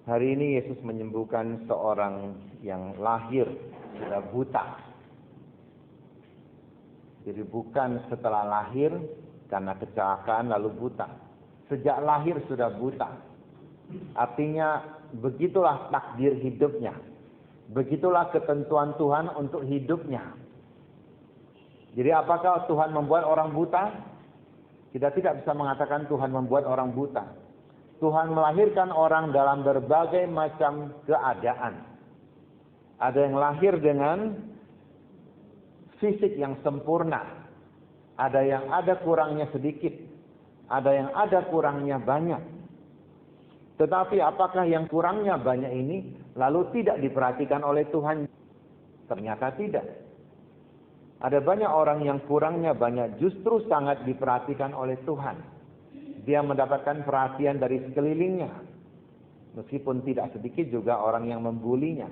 Hari ini Yesus menyembuhkan seorang yang lahir sudah buta. Jadi bukan setelah lahir karena kecelakaan lalu buta. Sejak lahir sudah buta. Artinya begitulah takdir hidupnya. Begitulah ketentuan Tuhan untuk hidupnya. Jadi apakah Tuhan membuat orang buta? Kita tidak bisa mengatakan Tuhan membuat orang buta. Tuhan melahirkan orang dalam berbagai macam keadaan. Ada yang lahir dengan fisik yang sempurna. Ada yang ada kurangnya sedikit. Ada yang ada kurangnya banyak. Tetapi apakah yang kurangnya banyak ini lalu tidak diperhatikan oleh Tuhan? Ternyata tidak. Ada banyak orang yang kurangnya banyak justru sangat diperhatikan oleh Tuhan. Dia mendapatkan perhatian dari sekelilingnya. Meskipun tidak sedikit juga orang yang membulinya.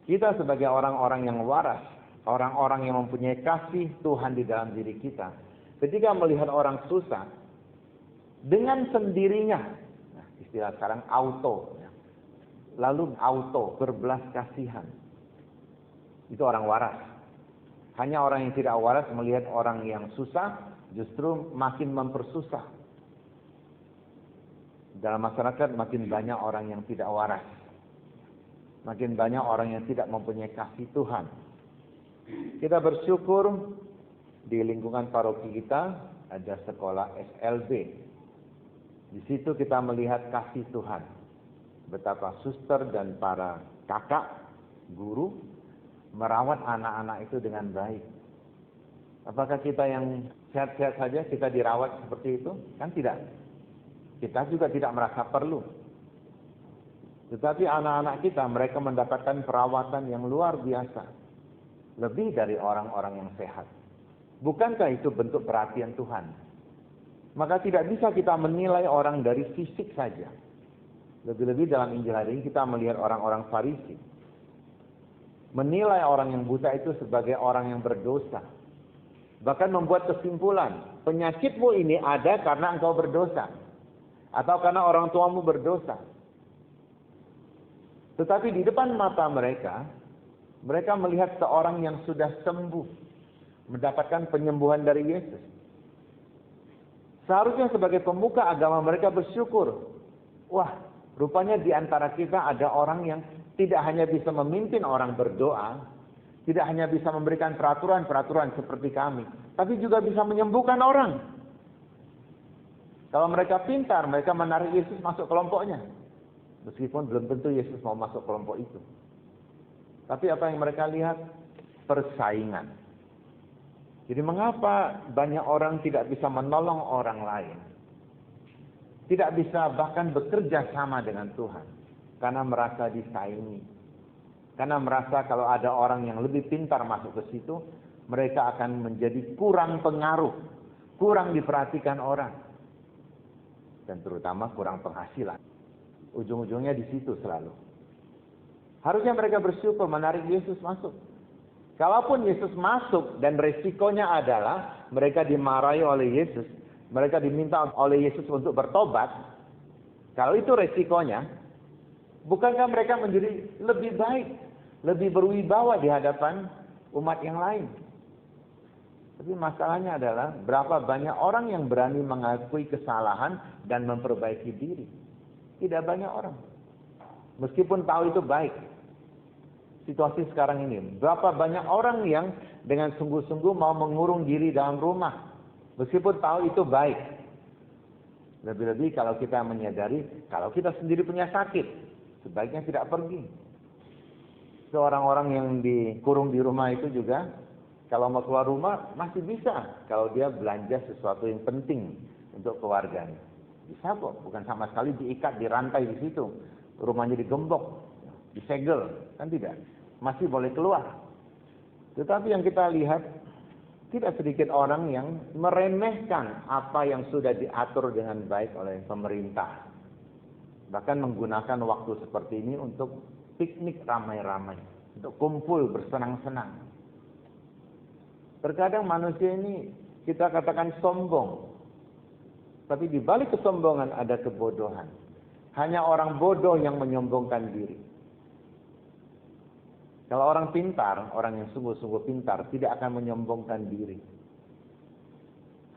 Kita sebagai orang-orang yang waras, orang-orang yang mempunyai kasih Tuhan di dalam diri kita, ketika melihat orang susah, dengan sendirinya, nah, istilah sekarang auto, lalu auto berbelas kasihan. Itu orang waras. Hanya orang yang tidak waras melihat orang yang susah, justru makin mempersusah. Dalam masyarakat makin banyak orang yang tidak waras. Makin banyak orang yang tidak mempunyai kasih Tuhan. Kita bersyukur di lingkungan paroki kita ada sekolah SLB. Di situ kita melihat kasih Tuhan. Betapa suster dan para kakak, guru merawat anak-anak itu dengan baik. Apakah kita yang sehat-sehat saja kita dirawat seperti itu? Kan tidak. Kita juga tidak merasa perlu. Tetapi anak-anak kita mereka mendapatkan perawatan yang luar biasa. Lebih dari orang-orang yang sehat. Bukankah itu bentuk perhatian Tuhan? Maka tidak bisa kita menilai orang dari fisik saja. Lebih-lebih dalam Injil hari ini kita melihat orang-orang Farisi. Menilai orang yang buta itu sebagai orang yang berdosa. Bahkan membuat kesimpulan, penyakitmu ini ada karena engkau berdosa. Atau karena orang tuamu berdosa. Tetapi di depan mata mereka, mereka melihat seorang yang sudah sembuh. Mendapatkan penyembuhan dari Yesus. Seharusnya sebagai pemuka agama mereka bersyukur. Wah, rupanya di antara kita ada orang yang tidak hanya bisa memimpin orang berdoa, tidak hanya bisa memberikan peraturan-peraturan seperti kami, tapi juga bisa menyembuhkan orang. Kalau mereka pintar, mereka menarik Yesus masuk kelompoknya. Meskipun belum tentu Yesus mau masuk kelompok itu. Tapi apa yang mereka lihat? Persaingan. Jadi mengapa banyak orang tidak bisa menolong orang lain? Tidak bisa bahkan bekerja sama dengan Tuhan. Karena merasa disaingi. Karena merasa kalau ada orang yang lebih pintar masuk ke situ, mereka akan menjadi kurang pengaruh, kurang diperhatikan orang. Dan terutama kurang penghasilan. Ujung-ujungnya di situ selalu. Harusnya mereka bersyukur menarik Yesus masuk. Kalaupun Yesus masuk dan resikonya adalah mereka dimarahi oleh Yesus, mereka diminta oleh Yesus untuk bertobat. Kalau itu resikonya, bukankah mereka menjadi lebih baik, lebih berwibawa di hadapan umat yang lain? Tapi masalahnya adalah berapa banyak orang yang berani mengakui kesalahan dan memperbaiki diri. Tidak banyak orang. Meskipun tahu itu baik. Situasi sekarang ini, berapa banyak orang yang dengan sungguh-sungguh mau mengurung diri dalam rumah. Meskipun tahu itu baik. Lebih-lebih kalau kita menyadari, kalau kita sendiri punya sakit, sebaiknya tidak pergi. Seorang-orang yang dikurung di rumah itu juga, kalau mau keluar rumah masih bisa. Kalau dia belanja sesuatu yang penting untuk keluarganya. Bisa kok, bukan sama sekali diikat, dirantai di situ. Rumahnya digembok, disegel, kan tidak. Masih boleh keluar. Tetapi yang kita lihat, tidak sedikit orang yang meremehkan apa yang sudah diatur dengan baik oleh pemerintah. Bahkan menggunakan waktu seperti ini untuk piknik ramai-ramai. Untuk kumpul bersenang-senang. Terkadang manusia ini kita katakan sombong. Tapi di balik kesombongan ada kebodohan. Hanya orang bodoh yang menyombongkan diri. Kalau orang pintar, orang yang sungguh-sungguh pintar, tidak akan menyombongkan diri.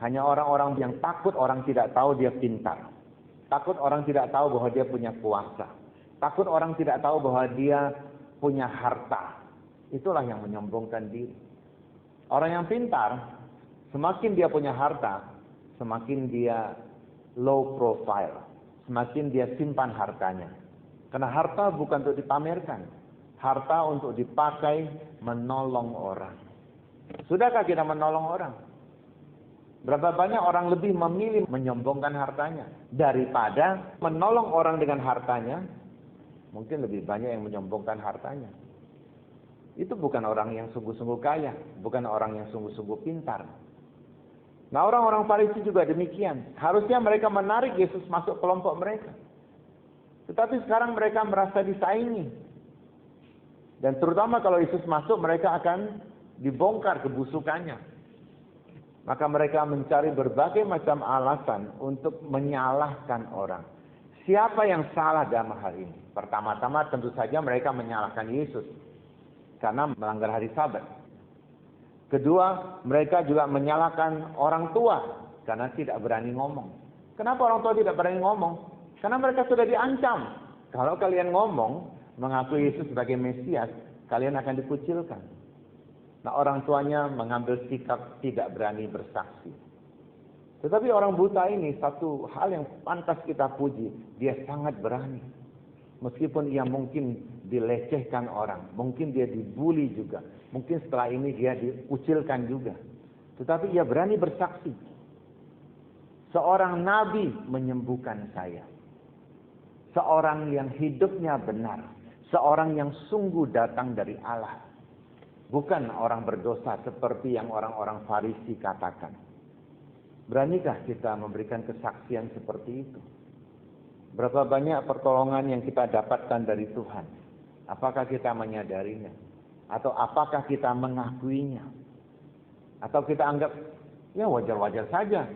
Hanya orang-orang yang takut orang tidak tahu dia pintar. Takut orang tidak tahu bahwa dia punya kuasa. Takut orang tidak tahu bahwa dia punya harta. Itulah yang menyombongkan diri. Orang yang pintar, semakin dia punya harta, semakin dia low profile. Semakin dia simpan hartanya. Karena harta bukan untuk dipamerkan. Harta untuk dipakai menolong orang. Sudahkah kita menolong orang? Berapa banyak orang lebih memilih menyombongkan hartanya daripada menolong orang dengan hartanya? Mungkin lebih banyak yang menyombongkan hartanya. Itu bukan orang yang sungguh-sungguh kaya, bukan orang yang sungguh-sungguh pintar. Nah, orang-orang Farisi juga demikian. Harusnya mereka menarik Yesus masuk kelompok mereka. Tetapi sekarang mereka merasa disaingi. Dan terutama kalau Yesus masuk, mereka akan dibongkar kebusukannya. Maka mereka mencari berbagai macam alasan untuk menyalahkan orang. Siapa yang salah dalam hal ini? Pertama-tama tentu saja mereka menyalahkan Yesus karena melanggar hari Sabat. Kedua, mereka juga menyalahkan orang tua karena tidak berani ngomong. Kenapa orang tua tidak berani ngomong? Karena mereka sudah diancam. Kalau kalian ngomong, mengakui Yesus sebagai Mesias, kalian akan dikucilkan. Nah, orang tuanya mengambil sikap tidak berani bersaksi. Tetapi orang buta ini, satu hal yang pantas kita puji, dia sangat berani. Meskipun ia mungkin dilecehkan orang, mungkin dia dibully juga, mungkin setelah ini dia dikucilkan juga. Tetapi ia berani bersaksi. Seorang nabi menyembuhkan saya. Seorang yang hidupnya benar. Seorang yang sungguh datang dari Allah. Bukan orang berdosa seperti yang orang-orang Farisi katakan. Beranikah kita memberikan kesaksian seperti itu? Berapa banyak pertolongan yang kita dapatkan dari Tuhan? Apakah kita menyadarinya? Atau apakah kita mengakuinya? Atau kita anggap, ya wajar-wajar saja.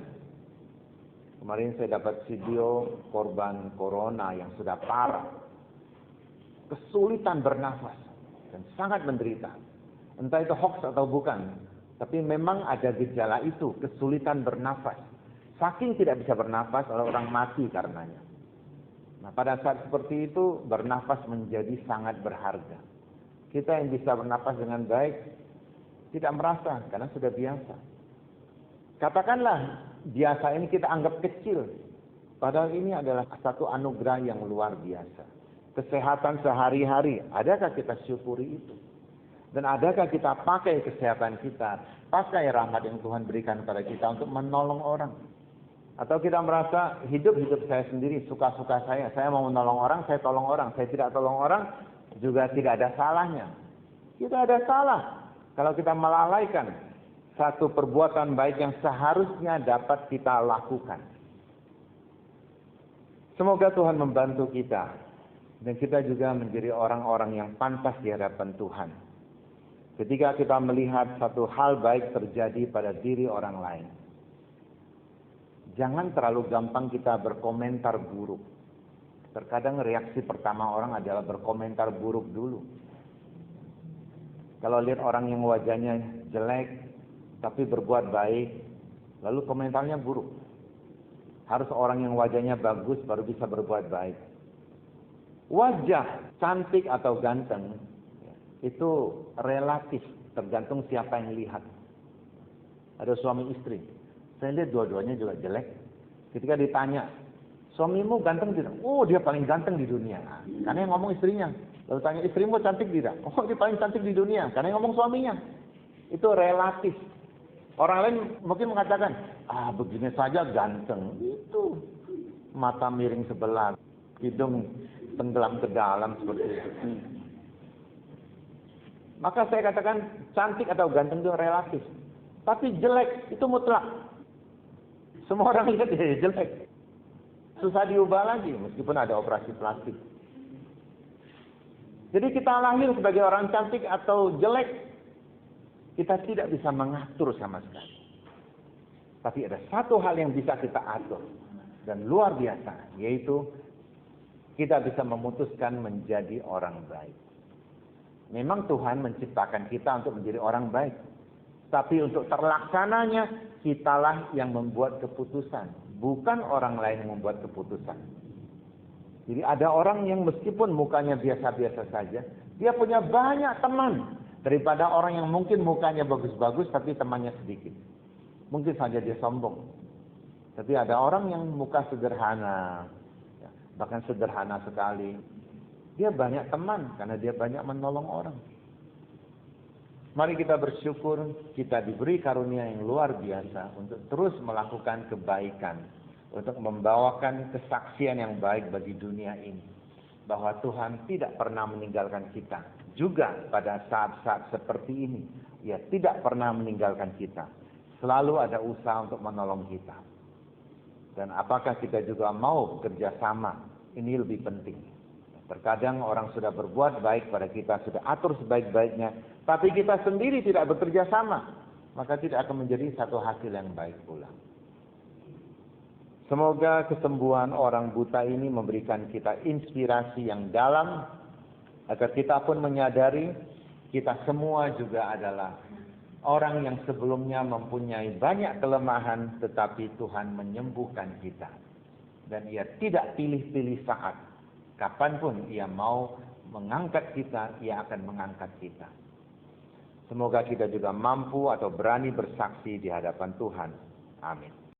Kemarin saya dapat video korban corona yang sudah parah. Kesulitan bernafas. Dan sangat menderita. Entah itu hoax atau bukan. Tapi memang ada gejala itu, kesulitan bernafas. Saking tidak bisa bernafas, orang mati karenanya. Nah, pada saat seperti itu, bernafas menjadi sangat berharga. Kita yang bisa bernafas dengan baik, tidak merasa, karena sudah biasa. Katakanlah, biasa ini kita anggap kecil. Padahal ini adalah satu anugerah yang luar biasa. Kesehatan sehari-hari, adakah kita syukuri itu? Dan adakah kita pakai kesehatan kita, pakai rahmat yang Tuhan berikan kepada kita untuk menolong orang? Atau kita merasa hidup saya sendiri, suka-suka saya mau menolong orang, saya tolong orang, saya tidak tolong orang, juga tidak ada salahnya. Kita ada salah kalau kita melalaikan satu perbuatan baik yang seharusnya dapat kita lakukan. Semoga Tuhan membantu kita, dan kita juga menjadi orang-orang yang pantas di hadapan Tuhan. Ketika kita melihat satu hal baik terjadi pada diri orang lain, jangan terlalu gampang kita berkomentar buruk. Terkadang reaksi pertama orang adalah berkomentar buruk dulu. Kalau lihat orang yang wajahnya jelek, tapi berbuat baik, lalu komentarnya buruk. Harus orang yang wajahnya bagus baru bisa berbuat baik. Wajah cantik atau ganteng, itu relatif, tergantung siapa yang lihat. Ada suami istri. Saya lihat dua-duanya juga jelek. Ketika ditanya, suamimu ganteng tidak? Oh, dia paling ganteng di dunia. Karena yang ngomong istrinya. Lalu tanya, istrimu cantik tidak? Oh, dia paling cantik di dunia. Karena yang ngomong suaminya. Itu relatif. Orang lain mungkin mengatakan, begini saja ganteng. Itu mata miring sebelah, hidung tenggelam ke dalam seperti itu. Maka saya katakan cantik atau ganteng itu relatif. Tapi jelek itu mutlak. Semua orang lihat dia jelek. Susah diubah lagi meskipun ada operasi plastik. Jadi kita lahir sebagai orang cantik atau jelek, kita tidak bisa mengatur sama sekali. Tapi ada satu hal yang bisa kita atur dan luar biasa, yaitu kita bisa memutuskan menjadi orang baik. Memang Tuhan menciptakan kita untuk menjadi orang baik. Tapi untuk terlaksananya, kitalah yang membuat keputusan. Bukan orang lain yang membuat keputusan. Jadi ada orang yang meskipun mukanya biasa-biasa saja, dia punya banyak teman. Daripada orang yang mungkin mukanya bagus-bagus, tapi temannya sedikit. Mungkin saja dia sombong. Tapi ada orang yang muka sederhana, bahkan sederhana sekali. Dia banyak teman, karena dia banyak menolong orang. Mari kita bersyukur kita diberi karunia yang luar biasa untuk terus melakukan kebaikan, untuk membawakan kesaksian yang baik bagi dunia ini, bahwa Tuhan tidak pernah meninggalkan kita. Juga pada saat-saat seperti ini, Ia tidak pernah meninggalkan kita. Selalu ada usaha untuk menolong kita. Dan apakah kita juga mau bekerja sama? Ini lebih penting. Terkadang orang sudah berbuat baik pada kita, sudah atur sebaik-baiknya, tapi kita sendiri tidak bekerja sama, maka tidak akan menjadi satu hasil yang baik pula. Semoga kesembuhan orang buta ini memberikan kita inspirasi yang dalam, agar kita pun menyadari kita semua juga adalah orang yang sebelumnya mempunyai banyak kelemahan, tetapi Tuhan menyembuhkan kita. Dan Ia tidak pilih-pilih saat. Kapanpun Ia mau mengangkat kita, Ia akan mengangkat kita. Semoga kita juga mampu atau berani bersaksi di hadapan Tuhan. Amin.